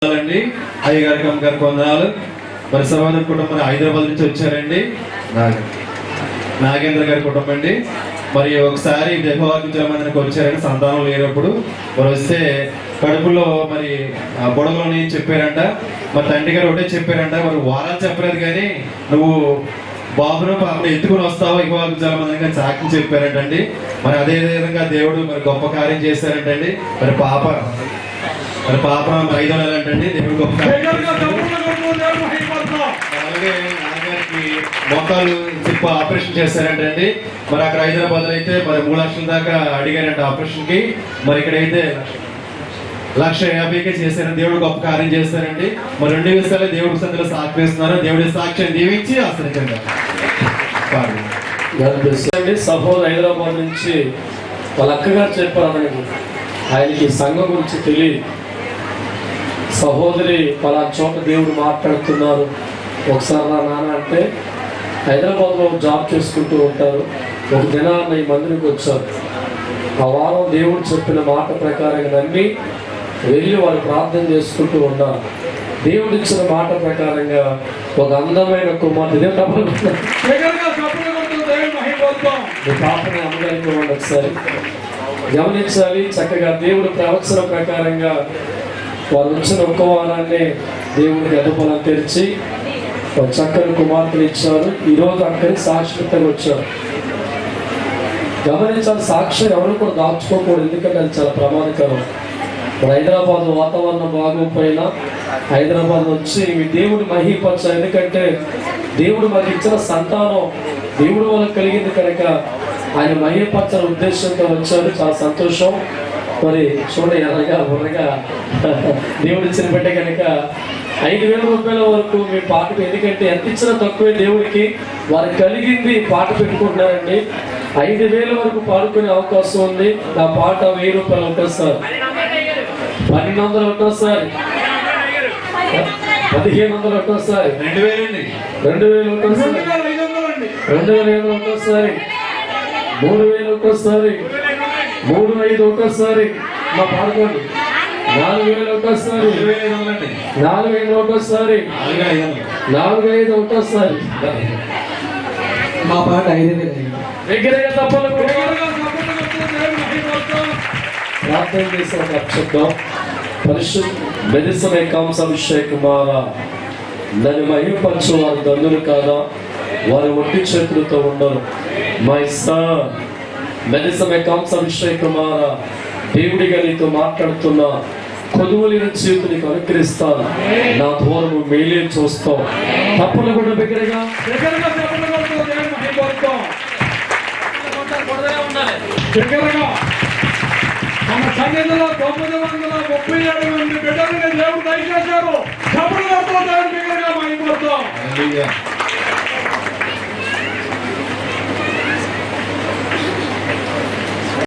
అండి అయ్యగారికి అమ్మగారికి వందనాలు. మరి సమాధాన కుటుంబం హైదరాబాద్ నుంచి వచ్చారండి. నాగేంద్ర గారి కుటుంబం అండి. మరి ఒకసారి దేహవాకి వచ్చారండి, సంతానం లేనప్పుడు. మరి వస్తే కడుపులో మరి బుడగలోని చెప్పారంట. మరి తండ్రి గారు ఒకటే చెప్పారంట, మరి వారాలు చెప్పలేదు కానీ నువ్వు బాబును పాపను ఎత్తుకుని వస్తావా ఇవాళ జలమందని సాక్షి చెప్పారంటండి. మరి అదే విధంగా దేవుడు మరి గొప్ప కార్యం చేశారంటండి. మరి పాప మరి 5 నెలలు అంటండి. దేవుడు గొప్ప అలాగే నాన్నగారికి మోకాలు చిప్ప ఆపరేషన్ చేశారంటండి. మరి అక్కడ హైదరాబాద్ లో అయితే మరి 3 లక్షల దాకా అడిగారంట ఆపరేషన్ కి. మరి ఇక్కడైతే 1,50,000కే చేశారని దేవుడు గొప్ప కార్యం చేస్తారండి. మరి 2 విషయాలు దేవుడి సందులో సాక్షిస్తున్నారు. దేవుడి సాక్ష్యం దీవించి ఆశ్రయించండి. సహోదరు హైదరాబాద్ నుంచి వాళ్ళ అక్కగారు చెప్పారు, ఆయనకి సంఘం గురించి తెలియదు. సహోదరి పలా చోట దేవుడు మాట్లాడుతున్నారు, ఒకసారి నా నాన్న అంటే హైదరాబాద్లో జాబ్ చేసుకుంటూ ఉంటారు. ఒక దినాన్న ఈ మందిరికి వచ్చారు. ఆ వారం దేవుడు చెప్పిన మాట ప్రకారంగా నమ్మి వెళ్ళి వాళ్ళు ప్రార్థన చేసుకుంటూ ఉన్నారు. దేవుడు ఇచ్చిన మాట ప్రకారంగా ఒక అందమైన కుమార్తె పాపని అమ్మగారికి ఇవ్వండి. ఒకసారి గమనించాలి చక్కగా. దేవుడు ప్రవచన ప్రకారంగా వారు వచ్చిన ఒక్క వారాన్ని దేవుడికి అదుపులను తెరిచి చక్కని కుమార్తెలు ఇచ్చారు. ఈరోజు అక్కడికి శాశ్వతంగా వచ్చారు. గమనించాలి, సాక్ష్యం ఎవరు కూడా దాచుకోకూడదు, ఎందుకంటే అది చాలా ప్రమాదకరం. మరి హైదరాబాద్ వాతావరణం బాగోపోయినా హైదరాబాద్ వచ్చి మీ దేవుడు మహిపరచాలి. ఎందుకంటే దేవుడు మాకు ఇచ్చిన సంతానం దేవుడు వాళ్ళకి కలిగింది కనుక ఆయన మహిపరచాల ఉద్దేశంతో వచ్చారు. చాలా సంతోషం. మరి చూడ ఎర్రగా బుర్రగా దేవుడు ఇచ్చిన బిడ్డ కనుక 5,000 రూపాయల వరకు మీ పాటకు, ఎందుకంటే ఎంత ఇచ్చినా తక్కువే దేవుడికి. వారికి కలిగింది పాట పెట్టుకుంటున్నారండి. 5,000 వరకు పాడుకునే అవకాశం ఉంది. నా పాట 1,000 రూపాయలు ఒకసారి, 1,200 ఒకసారి, 1,500 ఒకసారి, 2,000 ఒకసారి, 2,500 ఒకసారి, 3,000 ఒకసారి, 3,500 ఒకసారి. మా పాడుకోండి. 4,000 ఒకసారి, 4,500 ఒకసారి, 4,500 ఒకసారి. మా పాట 5,000 దగ్గరగా తప్పలు ప్రార్థన చేసిన నక్షత్రం పరిశుద్ధ మెదిసమే కంసాభిషేకుమార దాన్ని మహిమపరచు వారు దండులు కాదా, వారు ఒట్టి చేతులతో ఉండరు. మా ఇస్తా మెదిసమే కంసాభిషేకుమార, దేవుడిగా నీతో మాట్లాడుతున్నా కొదువులేని చేతు నీకు అనుకరిస్తాను. నా దూరం మేలే చూస్తావు. తప్పులు కూడా దగ్గరగా మన సన్నిధిలో 937 మంది బిడ్డలు దేవుడు దయచేశారు. తప్పులు దేవుడు దగ్గరగా మహిమపడతాం.